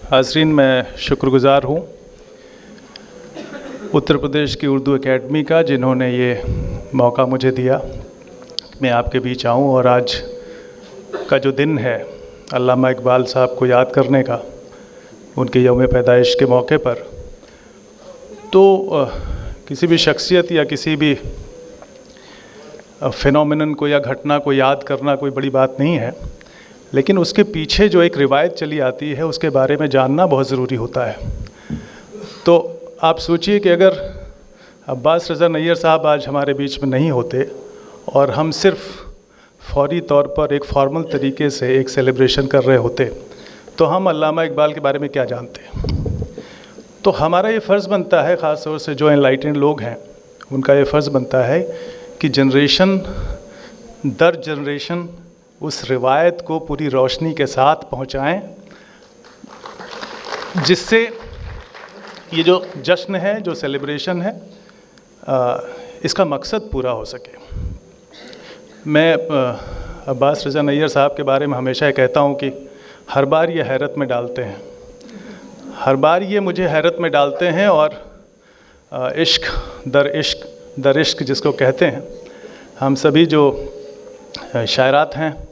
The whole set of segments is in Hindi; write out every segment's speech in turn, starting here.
हाज़रीन, मैं शुक्रगुज़ार हूँ उत्तर प्रदेश की उर्दू एकेडमी का, जिन्होंने ये मौका मुझे दिया मैं आपके बीच आऊँ और आज का जो दिन है अल्लामा इकबाल साहब को याद करने का, उनके यौम पैदाइश के मौके पर, तो किसी भी शख्सियत या किसी भी फिनोमिनन को या घटना को याद करना कोई बड़ी बात नहीं है, लेकिन उसके पीछे जो एक रिवायत चली आती है उसके बारे में जानना बहुत ज़रूरी होता है। तो आप सोचिए कि अगर अब्बास रज़ा नैयर साहब आज हमारे बीच में नहीं होते और हम सिर्फ फौरी तौर पर एक फॉर्मल तरीके से एक सेलिब्रेशन कर रहे होते, तो हम अल्लामा इकबाल के बारे में क्या जानते। तो हमारा ये फ़र्ज़ बनता है, ख़ास तौर से जो एनलाइटेंड लोग हैं उनका ये फ़र्ज़ बनता है कि जनरेशन दर जनरेशन उस रिवायत को पूरी रोशनी के साथ पहुंचाएं, जिससे ये जो जश्न है, जो सेलिब्रेशन है, इसका मकसद पूरा हो सके। मैं अब्बास रज़ा नैयर साहब के बारे में हमेशा कहता हूँ कि हर बार ये हैरत में डालते हैं, हर बार ये मुझे हैरत में डालते हैं। और इश्क दर इश्क जिसको कहते हैं, हम सभी जो शायरात हैं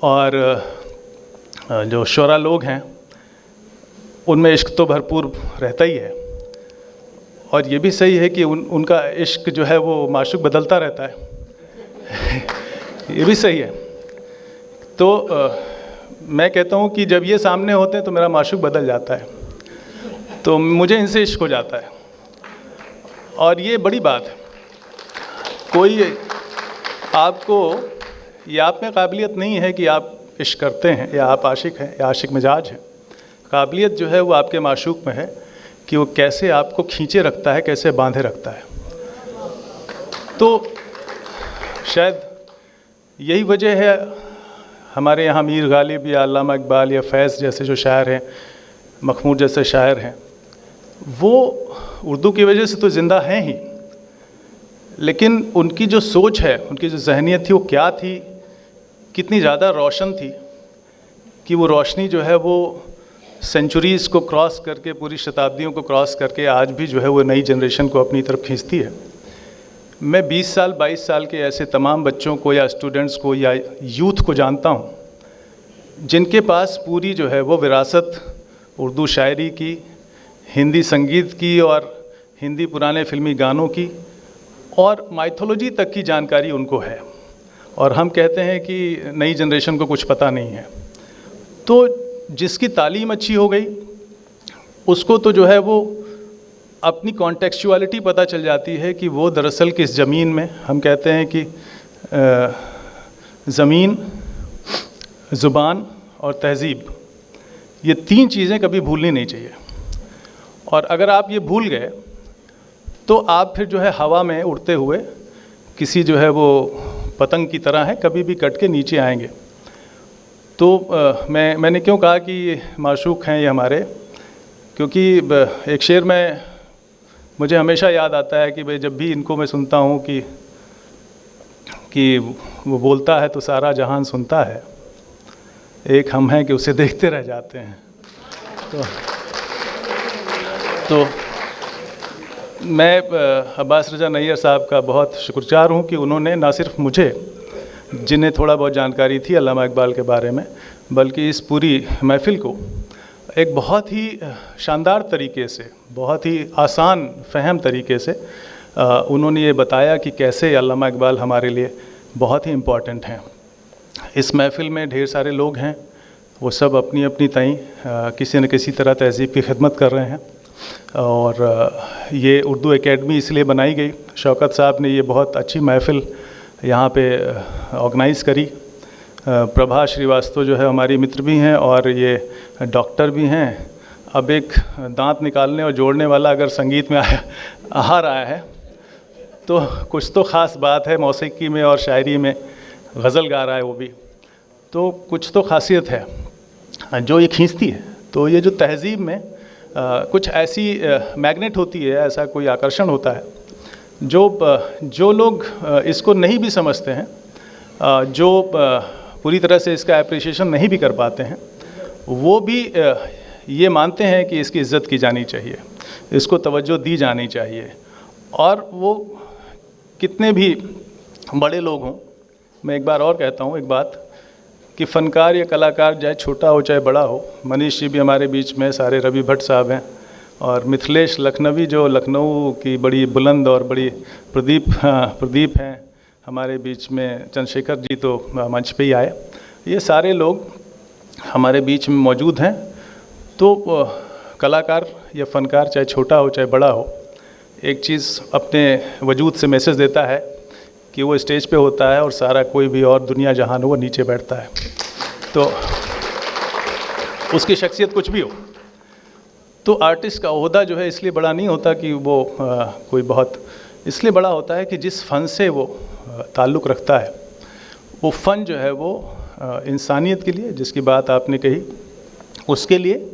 और जो शुरा लोग हैं, उनमें इश्क तो भरपूर रहता ही है। और ये भी सही है कि उनका इश्क जो है वो माशूक बदलता रहता है ये भी सही है। तो मैं कहता हूँ कि जब ये सामने होते हैं तो मेरा माशूक बदल जाता है, तो मुझे इनसे इश्क हो जाता है। और ये बड़ी बात है, कोई आपको, ये आप में काबिलियत नहीं है कि आप इश्क करते हैं या आप आशिक हैं या आशिक मिजाज हैं। काबिलियत जो है वो आपके माशूक में है कि वो कैसे आपको खींचे रखता है, कैसे बांधे रखता है। तो शायद यही वजह है हमारे यहाँ मीर गालिब या अल्लामा इकबाल या फैज़ जैसे जो शायर हैं, मखमूर जैसे शायर हैं, वो उर्दू की वजह से तो ज़िंदा हैं ही, लेकिन उनकी जो सोच है, उनकी जो जहनीत थी, वो क्या थी, कितनी ज़्यादा रोशन थी कि वो रोशनी जो है वो सेंचुरीज़ को क्रॉस करके, पूरी शताब्दियों को क्रॉस करके आज भी जो है वो नई जनरेशन को अपनी तरफ खींचती है। मैं 20 साल 22 साल के ऐसे तमाम बच्चों को या स्टूडेंट्स को या यूथ को जानता हूँ, जिनके पास पूरी जो है वो विरासत उर्दू शायरी की, हिंदी संगीत की और हिंदी पुराने फिल्मी गानों की और माइथोलॉजी तक की जानकारी उनको है। और हम कहते हैं कि नई जनरेशन को कुछ पता नहीं है। तो जिसकी तालीम अच्छी हो गई उसको तो जो है वो अपनी कॉन्टेक्चुअलिटी पता चल जाती है कि वो दरअसल किस ज़मीन में, हम कहते हैं कि ज़मीन, ज़ुबान और तहज़ीब, ये 3 चीज़ें कभी भूलनी नहीं चाहिए। और अगर आप ये भूल गए तो आप फिर जो है हवा में उड़ते हुए किसी जो है वो पतंग की तरह है, कभी भी कट के नीचे आएंगे। तो मैंने क्यों कहा कि ये माशूक हैं ये हमारे, क्योंकि एक शेर में मुझे हमेशा याद आता है कि भाई जब भी इनको मैं सुनता हूँ कि वो बोलता है तो सारा जहान सुनता है, एक हम हैं कि उसे देखते रह जाते हैं। तो मैं अब्बास रज़ा नैयर साहब का बहुत शुक्रगुज़ार हूँ कि उन्होंने ना सिर्फ मुझे, जिन्हें थोड़ा बहुत जानकारी थी अल्लामा इकबाल के बारे में, बल्कि इस पूरी महफ़िल को एक बहुत ही शानदार तरीके से, बहुत ही आसान फ़हम तरीके से उन्होंने ये बताया कि कैसे अल्लामा इकबाल हमारे लिए बहुत ही इम्पॉर्टेंट हैं। इस महफ़िल में ढेर सारे लोग हैं, वो सब अपनी अपनी ताईं किसी न किसी तरह तहज़ीब की खिदमत कर रहे हैं। और ये उर्दू एकेडमी इसलिए बनाई गई, शौकत साहब ने ये बहुत अच्छी महफ़िल यहाँ पे ऑर्गेनाइज़ करी। प्रभा श्रीवास्तव जो है हमारी मित्र भी हैं और ये डॉक्टर भी हैं। अब एक दांत निकालने और जोड़ने वाला अगर संगीत में आ रहा है तो कुछ तो ख़ास बात है, मौसीकी में और शायरी में गज़ल गा रहा है वो भी, तो कुछ तो ख़ासियत है जो ये खींचती है। तो ये जो तहज़ीब में कुछ ऐसी मैग्नेट होती है, ऐसा कोई आकर्षण होता है जो लोग इसको नहीं भी समझते हैं, जो पूरी तरह से इसका एप्रिसिएशन नहीं भी कर पाते हैं, वो भी ये मानते हैं कि इसकी इज़्ज़त की जानी चाहिए, इसको तवज्जो दी जानी चाहिए। और वो कितने भी बड़े लोग हों, मैं एक बार और कहता हूँ एक बात कि फ़नकार या कलाकार चाहे छोटा हो चाहे बड़ा हो, मनीष जी भी हमारे बीच में, सारे रवि भट्ट साहब हैं, और मिथिलेश लखनवी जो लखनऊ की बड़ी बुलंद और बड़ी प्रदीप हैं हमारे बीच में, चंद्रशेखर जी तो मंच पे ही आए, ये सारे लोग हमारे बीच में मौजूद हैं। तो कलाकार या फ़नकार चाहे छोटा हो चाहे बड़ा हो, एक चीज़ अपने वजूद से मैसेज देता है कि वो स्टेज पे होता है और सारा कोई भी और दुनिया जहान हो वो नीचे बैठता है। तो उसकी शख्सियत कुछ भी हो, तो आर्टिस्ट का ओहदा जो है इसलिए बड़ा नहीं होता कि वो कोई बहुत, इसलिए बड़ा होता है कि जिस फ़न से वो ताल्लुक़ रखता है, वो फ़न जो है वो इंसानियत के लिए, जिसकी बात आपने कही, उसके लिए,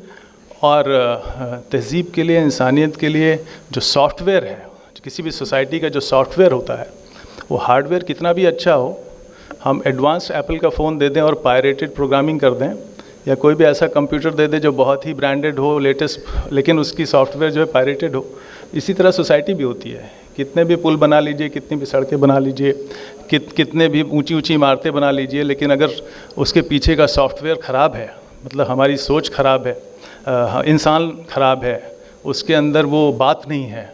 और तहज़ीब के लिए, इंसानियत के लिए जो सॉफ्टवेयर है, किसी भी सोसाइटी का जो सॉफ्टवेयर होता है, वो हार्डवेयर कितना भी अच्छा हो, हम एडवांस्ड एप्पल का फ़ोन दे दें और पायरेटेड प्रोग्रामिंग कर दें, या कोई भी ऐसा कंप्यूटर दे दें जो बहुत ही ब्रांडेड हो, लेटेस्ट, लेकिन उसकी सॉफ्टवेयर जो है पायरेटेड हो, इसी तरह सोसाइटी भी होती है। कितने भी पुल बना लीजिए, कितनी भी सड़कें बना लीजिए, कितने भी ऊंची ऊंची इमारतें बना लीजिए, लेकिन अगर उसके पीछे का सॉफ्टवेयर ख़राब है, मतलब हमारी सोच ख़राब है, इंसान ख़राब है, उसके अंदर वो बात नहीं है,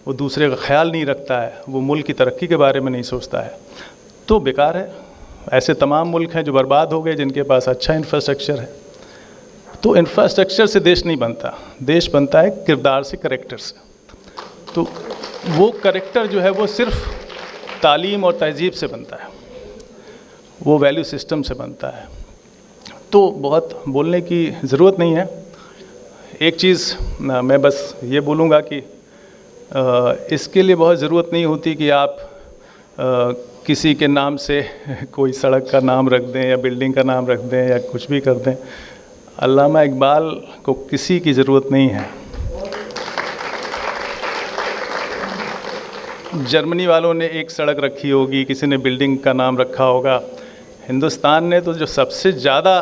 वो दूसरे का ख्याल नहीं रखता है, वो मुल्क की तरक्की के बारे में नहीं सोचता है, तो बेकार है। ऐसे तमाम मुल्क हैं जो बर्बाद हो गए, जिनके पास अच्छा इंफ्रास्ट्रक्चर है। तो इंफ्रास्ट्रक्चर से देश नहीं बनता, देश बनता है किरदार से, करेक्टर से। तो वो करेक्टर जो है वो सिर्फ तालीम और तहज़ीब से बनता है, वो वैल्यू सिस्टम से बनता है। तो बहुत बोलने की ज़रूरत नहीं है। एक चीज़ मैं बस ये बोलूँगा कि इसके लिए बहुत ज़रूरत नहीं होती कि आप किसी के नाम से कोई सड़क का नाम रख दें या बिल्डिंग का नाम रख दें या कुछ भी कर दें। अल्लामा इकबाल को किसी की ज़रूरत नहीं है। जर्मनी वालों ने एक सड़क रखी होगी, किसी ने बिल्डिंग का नाम रखा होगा। हिंदुस्तान ने तो जो सबसे ज़्यादा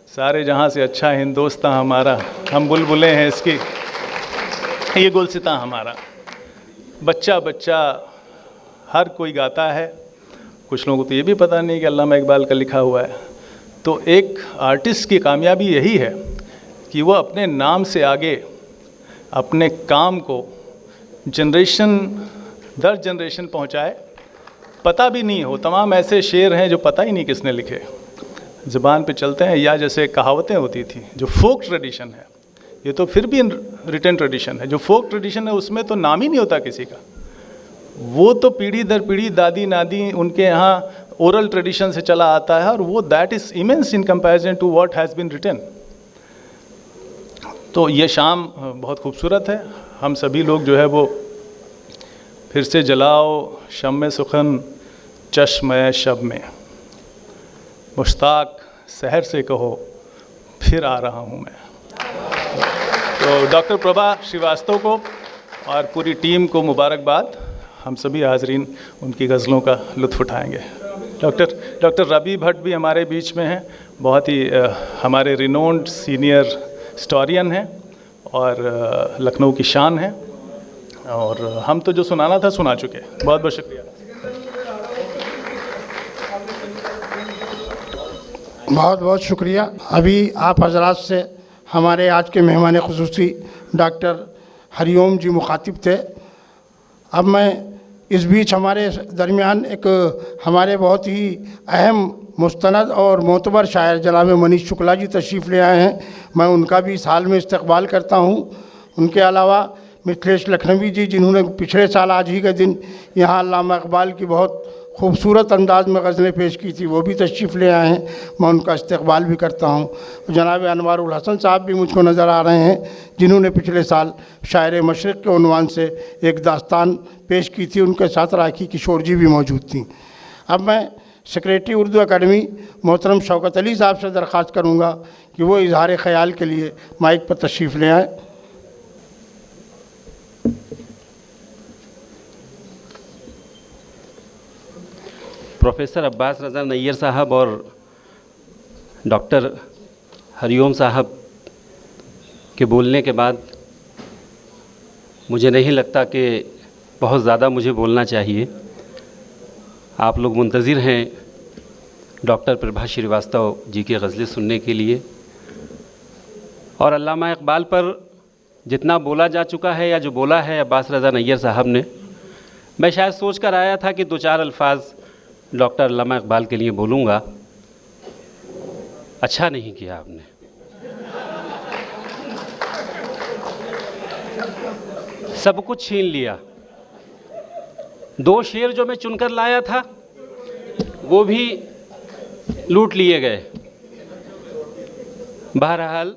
सारे जहाँ से अच्छा हिंदुस्तान हमारा, हम बुलबुलें हैं इसकी, ये गुलसितां हमारा, बच्चा बच्चा हर कोई गाता है। कुछ लोगों को तो ये भी पता नहीं कि अल्लामा इकबाल का लिखा हुआ है। तो एक आर्टिस्ट की कामयाबी यही है कि वो अपने नाम से आगे अपने काम को जनरेशन दर जनरेशन पहुंचाए, पता भी नहीं हो। तमाम ऐसे शेर हैं जो पता ही नहीं किसने लिखे, ज़बान पे चलते हैं, या जैसे कहावतें होती थी, जो फोक ट्रेडिशन है, ये तो फिर भी रिटन ट्रेडिशन है। जो फोक ट्रेडिशन है उसमें तो नाम ही नहीं होता किसी का, वो तो पीढ़ी दर पीढ़ी, दादी नादी, उनके यहाँ ओरल ट्रेडिशन से चला आता है, और वो that is immense in comparison to what has been written. तो ये शाम बहुत खूबसूरत है। हम सभी लोग जो है वो फिर से जलाओ शम्मे सुखन चश्म शब में, मुश्ताक सहर से कहो फिर आ रहा हूँ मैं। तो डॉक्टर प्रभा श्रीवास्तव को और पूरी टीम को मुबारकबाद। हम सभी हाजरीन उनकी गज़लों का लुत्फ़ उठाएंगे। डॉक्टर रवि भट्ट भी हमारे बीच में हैं, बहुत ही हमारे रिनोन्ड सीनियर हिस्टोरियन हैं और लखनऊ की शान हैं, और हम तो जो सुनाना था सुना चुके। बहुत बहुत शुक्रिया। बहुत बहुत शुक्रिया। अभी आप हजरात से हमारे आज के मेहमान ख़ुसूसी डॉक्टर हरिओम जी मुखातिब थे। अब मैं इस बीच हमारे दरमियान एक हमारे बहुत ही अहम मुस्तनद और मोतबर शायर जनाब मनीष शुक्ला जी तशरीफ़ ले आए हैं। मैं उनका भी इस हाल में इस्तकबाल करता हूँ। उनके अलावा मिथिलेश लखनवी जी, जिन्होंने पिछले साल आज ही के दिन यहाँ अल्लामा इकबाल की बहुत खूबसूरत अंदाज में गज़लें पेश की थी, वो भी तशरीफ़ ले आए हैं। मैं उनका इस्तकबाल भी करता हूँ। जनाब अनवारुल हसन साहब भी मुझको नज़र आ रहे हैं, जिन्होंने पिछले साल शायर मशरिक़ के उन्वान से एक दास्तान पेश की थी। उनके साथ राखी किशोर जी भी मौजूद थी। अब मैं सेक्रेटरी उर्दू अकादमी मोहतरम शौकत अली साहब से दरख्वास्त करूँगा कि वो इजहार ख़याल के लिए माइक पर तशरीफ़ ले आएँ। प्रोफेसर अब्बास रज़ा नैयर साहब और डॉक्टर हरिओम साहब के बोलने के बाद मुझे नहीं लगता कि बहुत ज़्यादा मुझे बोलना चाहिए। आप लोग मुंतज़िर हैं डॉक्टर प्रभा श्रीवास्तव जी की गज़लें सुनने के लिए। और अल्लामा इक़बाल पर जितना बोला जा चुका है या जो बोला है अब्बास रज़ा नैयर साहब ने, मैं शायद सोच कर आया था कि 2-4 अल्फाज डॉक्टर अल्लामा इक़बाल के लिए बोलूँगा। अच्छा नहीं किया आपने। सब कुछ छीन लिया। 2 शेर जो मैं चुनकर लाया था वो भी लूट लिए गए। बहरहाल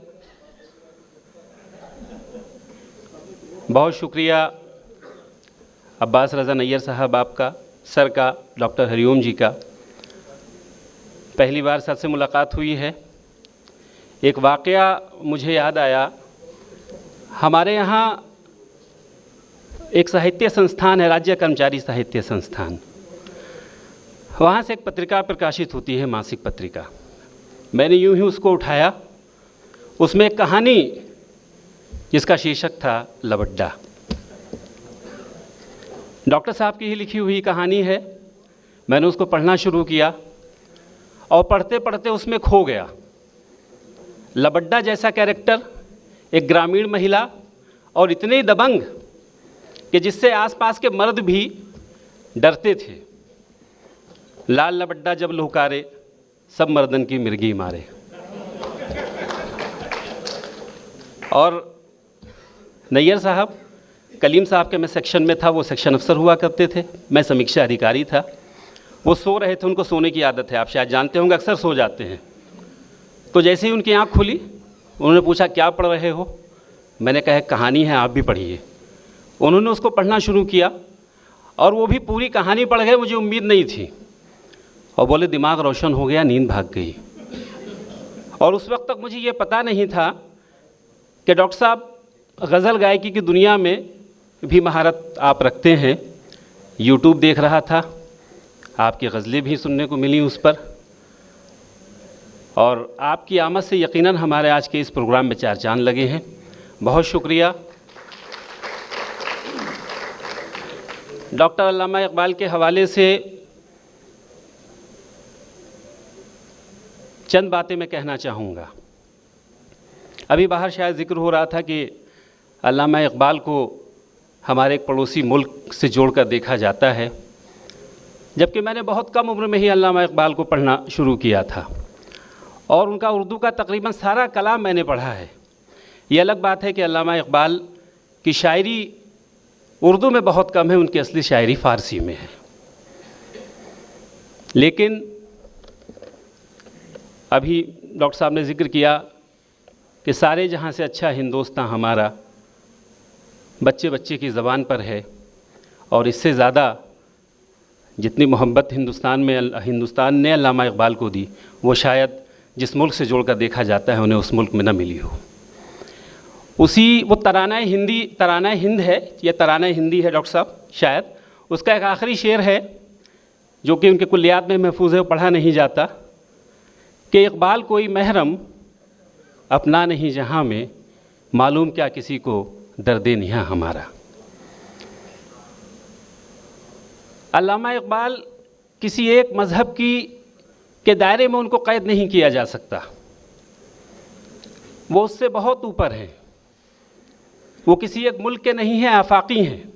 बहुत शुक्रिया अब्बास रज़ा नैयर साहब आपका, सर का, डॉक्टर हरिओम जी का। पहली बार सर से मुलाकात हुई है। एक वाक़या मुझे याद आया। हमारे यहाँ एक साहित्य संस्थान है, राज्य कर्मचारी साहित्य संस्थान। वहाँ से एक पत्रिका प्रकाशित होती है, मासिक पत्रिका। मैंने यूं ही उसको उठाया। उसमें एक कहानी जिसका शीर्षक था लबड्डा। डॉक्टर साहब की ही लिखी हुई कहानी है। मैंने उसको पढ़ना शुरू किया और पढ़ते पढ़ते उसमें खो गया। लबड्डा जैसा कैरेक्टर, एक ग्रामीण महिला, और इतने दबंग कि जिससे आसपास के मर्द भी डरते थे। लाल लबड्डा जब लुहकारे, सब मर्दन की मिर्गी मारे। और नैयर साहब, कलीम साहब के मैं सेक्शन में था, वो सेक्शन अफसर हुआ करते थे, मैं समीक्षा अधिकारी था। वो सो रहे थे, उनको सोने की आदत है, आप शायद जानते होंगे, अक्सर सो जाते हैं। तो जैसे ही उनकी आंख खुली, उन्होंने पूछा क्या पढ़ रहे हो? मैंने कहा कहानी है, आप भी पढ़िए। उन्होंने उसको पढ़ना शुरू किया और वो भी पूरी कहानी पढ़ गए, मुझे उम्मीद नहीं थी। और बोले दिमाग रोशन हो गया, नींद भाग गई। और उस वक्त तक मुझे ये पता नहीं था कि डॉक्टर साहब गज़ल गायकी की दुनिया में भी महारत आप रखते हैं। यूट्यूब देख रहा था, आपकी गज़लें भी सुनने को मिली उस पर, और आपकी आमद से यकीनन हमारे आज के इस प्रोग्राम में 4 चांद लगे हैं। बहुत शुक्रिया। डॉक्टर अल्लामा इक़बाल के हवाले से चंद बातें मैं कहना चाहूँगा। अभी बाहर शायद ज़िक्र हो रहा था कि अल्लामा इक़बाल को हमारे एक पड़ोसी मुल्क से जोड़कर देखा जाता है, जबकि मैंने बहुत कम उम्र में ही अल्लामा इक़बाल को पढ़ना शुरू किया था और उनका उर्दू का तकरीबन सारा कलाम मैंने पढ़ा है। ये अलग बात है कि अल्लामा इक़बाल की शायरी उर्दू में बहुत कम है, उनकी असली शायरी फ़ारसी में है। लेकिन अभी डॉक्टर साहब ने ज़िक्र किया कि सारे जहाँ से अच्छा हिंदुस्तान हमारा, बच्चे बच्चे की ज़बान पर है। और इससे ज़्यादा जितनी मोहब्बत हिंदुस्तान ने अल्लामा इक़बाल को दी, वो शायद जिस मुल्क से जोड़कर देखा जाता है उन्हें उस मुल्क में न मिली हो। उसी वो तराना हिंद है, या तराना हिंदी है डॉक्टर साहब शायद, उसका एक आखिरी शेर है जो कि उनके कुल्लियात में महफूज है, पढ़ा नहीं जाता, कि इक़बाल कोई महरम अपना नहीं जहाँ में, मालूम क्या किसी को दर्दे निहा हमारा। अल्लामा इक़बाल किसी एक मज़हब के दायरे में उनको क़ैद नहीं किया जा सकता। वो उससे बहुत ऊपर हैं। वो किसी एक मुल्क के नहीं हैं, आफाकी हैं।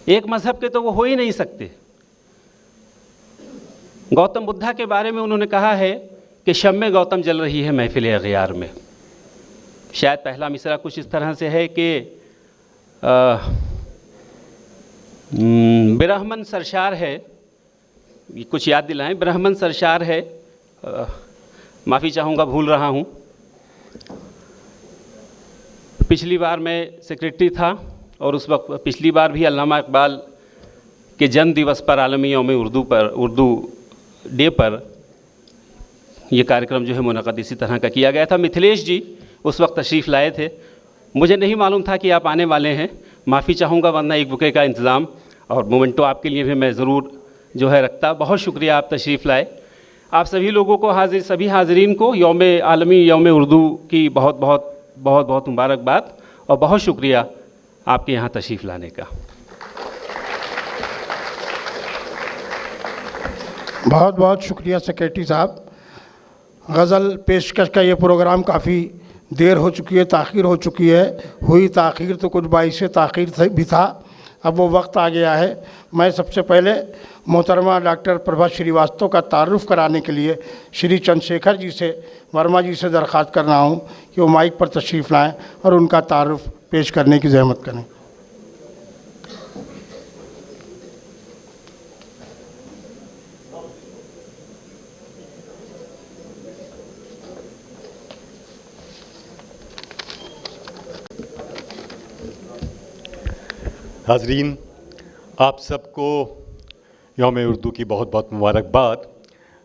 एक मज़हब के तो वो हो ही नहीं सकते। गौतम बुद्धा के बारे में उन्होंने कहा है कि शम्मे गौतम जल रही है महफिल अग़यार में। शायद पहला मिसरा कुछ इस तरह से है कि ब्रह्मन सरशार है, कुछ याद दिलाएं, ब्रह्मन सरशार है, माफ़ी चाहूँगा भूल रहा हूँ। पिछली बार मैं सेक्रेटरी था और उस वक्त पिछली बार भी अल्लामा इक़बाल के जन्म दिवस पर आलमी यौम उर्दू डे पर ये कार्यक्रम जो है मुनक़द इसी तरह का किया गया था। मिथिलेश जी उस वक्त तशरीफ़ लाए थे। मुझे नहीं मालूम था कि आप आने वाले हैं, माफ़ी चाहूँगा, वरना एक बुके का इंतज़ाम और मोमेंटो आपके लिए भी मैं ज़रूर जो है रखता। बहुत शुक्रिया, आप तशरीफ़ लाए। आप सभी लोगों को सभी हाज़रीन को आलमी यौम उर्दू की बहुत बहुत मुबारकबाद और बहुत शुक्रिया आपके यहाँ तशरीफ़ लाने का। बहुत बहुत शुक्रिया सेक्रेटरी साहब। गज़ल पेशकश का ये प्रोग्राम काफ़ी देर हो चुकी है, ताख़ीर हो चुकी है। हुई ताख़ीर तो कुछ बाइस ताख़ीर भी था, अब वो वक्त आ गया है। मैं सबसे पहले मोहतरमा डॉक्टर प्रभा श्रीवास्तव का तारुफ़ कराने के लिए श्री चंद्रशेखर जी से, वर्मा जी से दरख्वास्त कर रहा हूँ कि वो माइक पर तशरीफ़ लाएँ और उनका तारुफ़ पेश करने की ज़हमत करें। हाज़रीन, आप सबको यौम उर्दू की बहुत बहुत मुबारकबाद।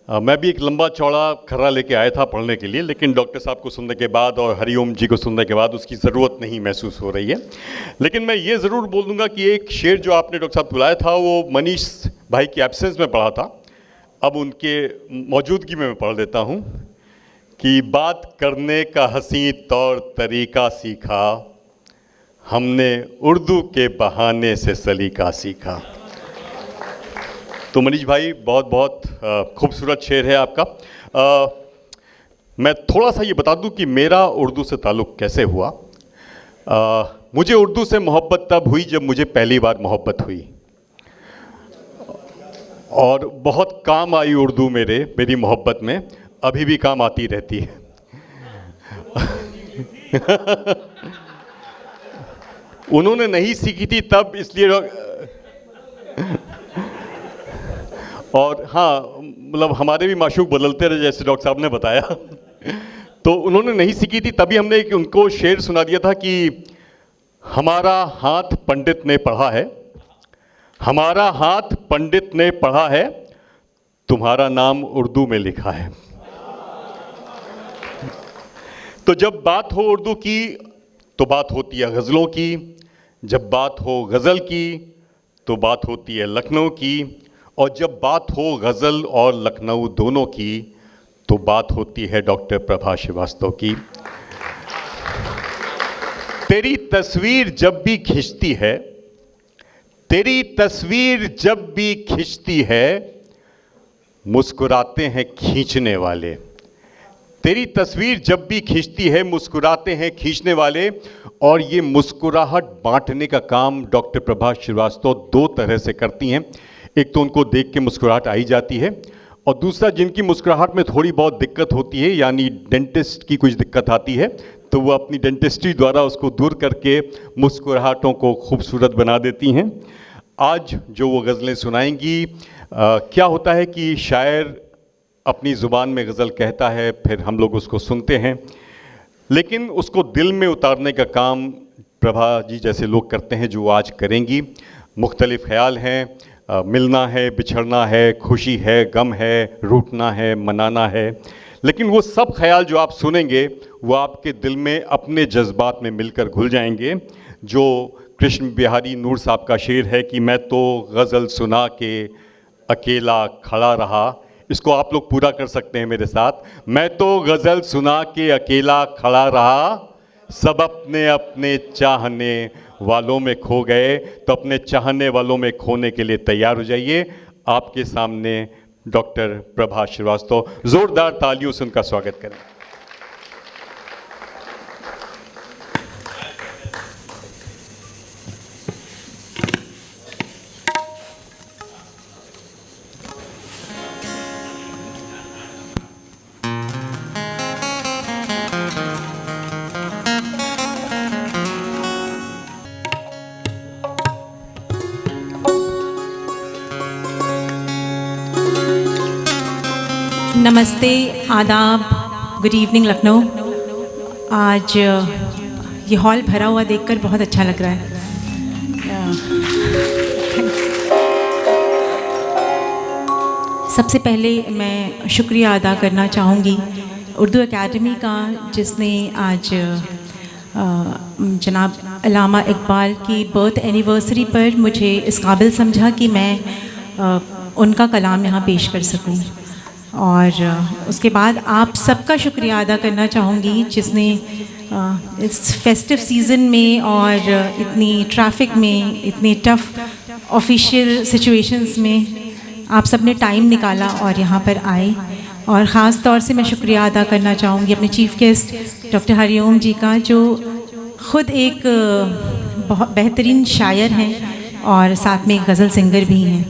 मैं भी एक लंबा चौड़ा खर्रा लेके आया था पढ़ने के लिए, लेकिन डॉक्टर साहब को सुनने के बाद और हरिओम जी को सुनने के बाद उसकी ज़रूरत नहीं महसूस हो रही है। लेकिन मैं ये ज़रूर बोल दूँगा कि एक शेर जो आपने डॉक्टर साहब बुलाया था वो मनीष भाई की एब्सेंस में पढ़ा था, अब उनके मौजूदगी में मैं पढ़ देता हूँ कि बात करने का हसीं तौर तरीक़ा सीखा, हमने उर्दू के बहाने से सलीका सीखा। तो मनीष भाई बहुत बहुत खूबसूरत शेर है आपका। मैं थोड़ा सा ये बता दूं कि मेरा उर्दू से ताल्लुक़ कैसे हुआ। मुझे उर्दू से मोहब्बत तब हुई जब मुझे पहली बार मोहब्बत हुई, और बहुत काम आई उर्दू मेरी मोहब्बत में, अभी भी काम आती रहती है। उन्होंने नहीं सीखी थी तब, इसलिए और हाँ, मतलब हमारे भी माशूक बदलते रहे जैसे डॉक्टर साहब ने बताया। तो उन्होंने नहीं सीखी थी तभी हमने उनको शेर सुना दिया था कि हमारा हाथ पंडित ने पढ़ा है, हमारा हाथ पंडित ने पढ़ा है, तुम्हारा नाम उर्दू में लिखा है। तो जब बात हो उर्दू की तो बात होती है गज़लों की, जब बात हो गज़ल की तो बात होती है लखनऊ की, और जब बात हो गज़ल और लखनऊ दोनों की तो बात होती है डॉक्टर प्रभा श्रीवास्तव की। तेरी तस्वीर जब भी खिंचती है, तेरी तस्वीर जब भी खिंचती है, मुस्कुराते हैं खींचने वाले। तेरी तस्वीर जब भी खींचती है, मुस्कुराते हैं खींचने वाले। और ये मुस्कुराहट बांटने का काम डॉक्टर प्रभा श्रीवास्तव दो तरह से करती हैं। एक तो उनको देख के मुस्कुराहट आई जाती है, और दूसरा जिनकी मुस्कुराहट में थोड़ी बहुत दिक्कत होती है, यानी डेंटिस्ट की कुछ दिक्कत आती है, तो वो अपनी डेंटिस्ट्री द्वारा उसको दूर करके मुस्कुराहटों को खूबसूरत बना देती हैं। आज जो वो गज़लें सुनाएंगी, क्या होता है कि शायर अपनी ज़ुबान में गज़ल कहता है, फिर हम लोग उसको सुनते हैं, लेकिन उसको दिल में उतारने का काम प्रभा जी जैसे लोग करते हैं, जो आज करेंगी। मुख्तलिफ़ ख़याल हैं, मिलना है, बिछड़ना है, खुशी है, गम है, रूठना है, मनाना है, लेकिन वो सब ख़याल जो आप सुनेंगे वो आपके दिल में अपने जज्बात में मिलकर घुल जाएंगे। जो कृष्ण बिहारी नूर साहब का शेर है कि मैं तो गज़ल सुना के अकेला खड़ा रहा, इसको आप लोग पूरा कर सकते हैं मेरे साथ। मैं तो गज़ल सुना के अकेला खड़ा रहा, सब अपने अपने चाहने वालों में खो गए। तो अपने चाहने वालों में खोने के लिए तैयार हो जाइए। आपके सामने डॉक्टर प्रभा श्रीवास्तव, ज़ोरदार तालियों से उनका स्वागत करें। नमस्ते, आदाब, गुड इवनिंग लखनऊ। आज ये हॉल भरा हुआ देखकर बहुत अच्छा लग रहा है। सबसे पहले मैं शुक्रिया अदा करना चाहूँगी उर्दू एकेडमी का, जिसने आज जनाब अल्लामा इकबाल की बर्थ एनिवर्सरी पर मुझे इस काबिल समझा कि मैं उनका कलाम यहाँ पेश कर सकूँ। और उसके बाद आप सबका शुक्रिया अदा करना चाहूँगी जिसने इस फेस्टिव सीज़न में और इतनी ट्रैफिक में, इतने टफ ऑफिशियल सिचुएशंस में आप सब ने टाइम निकाला और यहाँ पर आए। और ख़ास तौर से मैं शुक्रिया अदा करना चाहूँगी अपने चीफ गेस्ट डॉक्टर हरिओम जी का, जो ख़ुद एक बहुत बेहतरीन शायर हैं और साथ में एक गज़ल सिंगर भी हैं।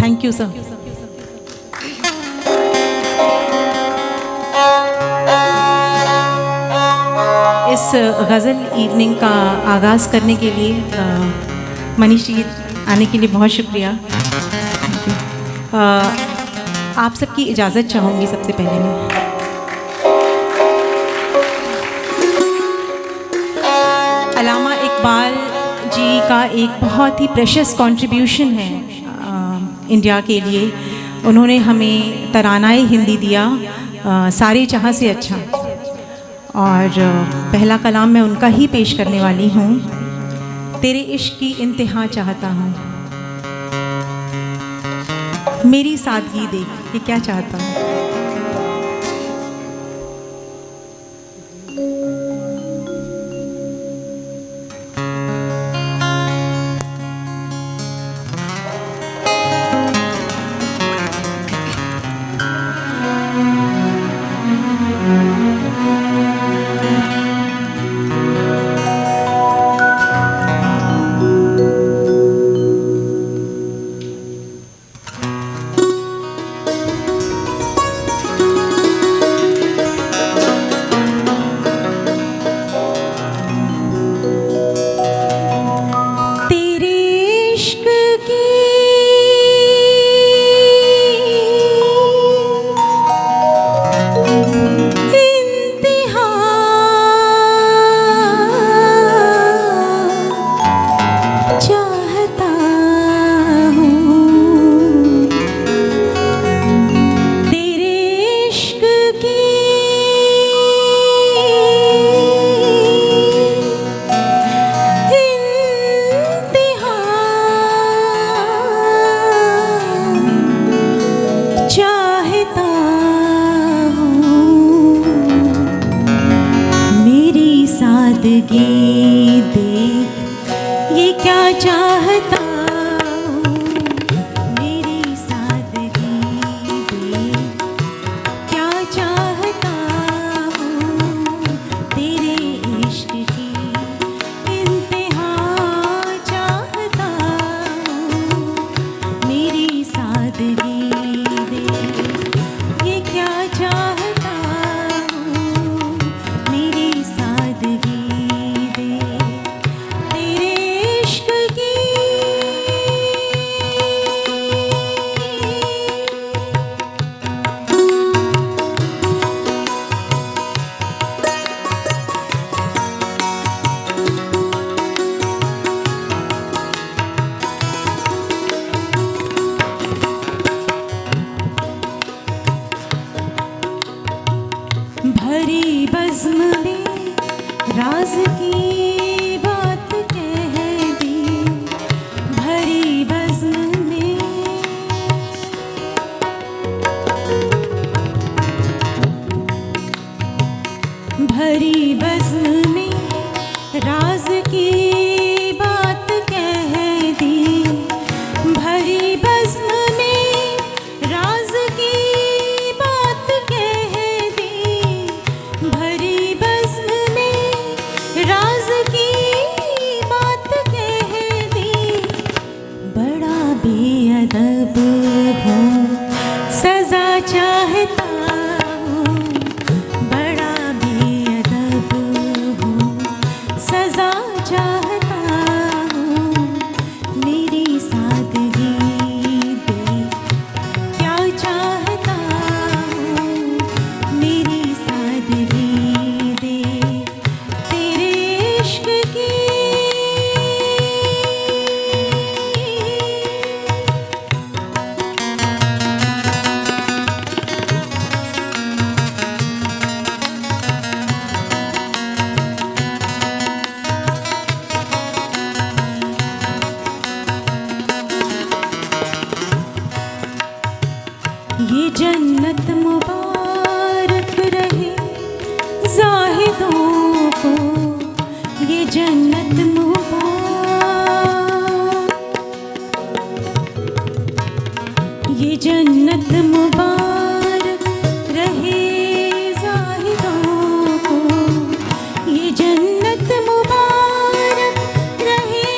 Thank you sir. इस गज़ल इवनिंग का आगाज़ करने के लिए मनीष जी आने के लिए बहुत शुक्रिया। आप सबकी इजाज़त चाहूँगी सबसे पहले मैं। अल्लामा इकबाल जी का एक बहुत ही प्रेशियस कंट्रीब्यूशन है इंडिया के लिए। उन्होंने हमें तरानाए हिंदी दिया, सारे जहाँ से अच्छा। और पहला कलाम मैं उनका ही पेश करने वाली हूँ। तेरे इश्क की इंतहा चाहता हूँ, मेरी सादगी देख ये क्या चाहता हूँ। मुबारक रहे ज़ाहिदों को, ये जन्नत मुबारक रहे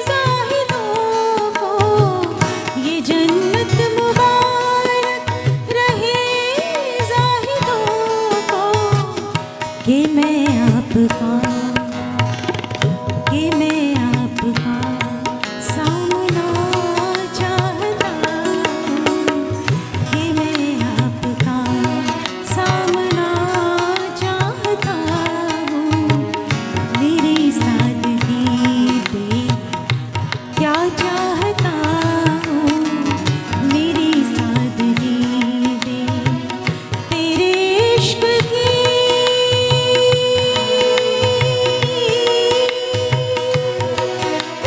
ज़ाहिदों को, ये जन्नत मुबारक रहे ज़ाहिदों को, कि मैं आपका सामना चाहता हूँ, कि मैं आपका सामना चाहता हूँ। मेरी सादगी पे क्या चाहता हूँ, मेरी सादगी पे तेरे इश्क की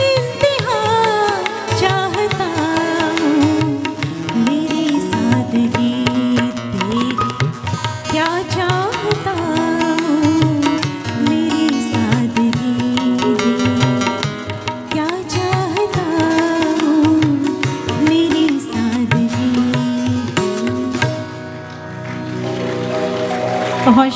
इंतहा चाहता हूँ, मेरी सादगी पे क्या चाहता हूँ, मेरी सादगी पे क्या चाहता हूँ, मेरी सादगी। बहुत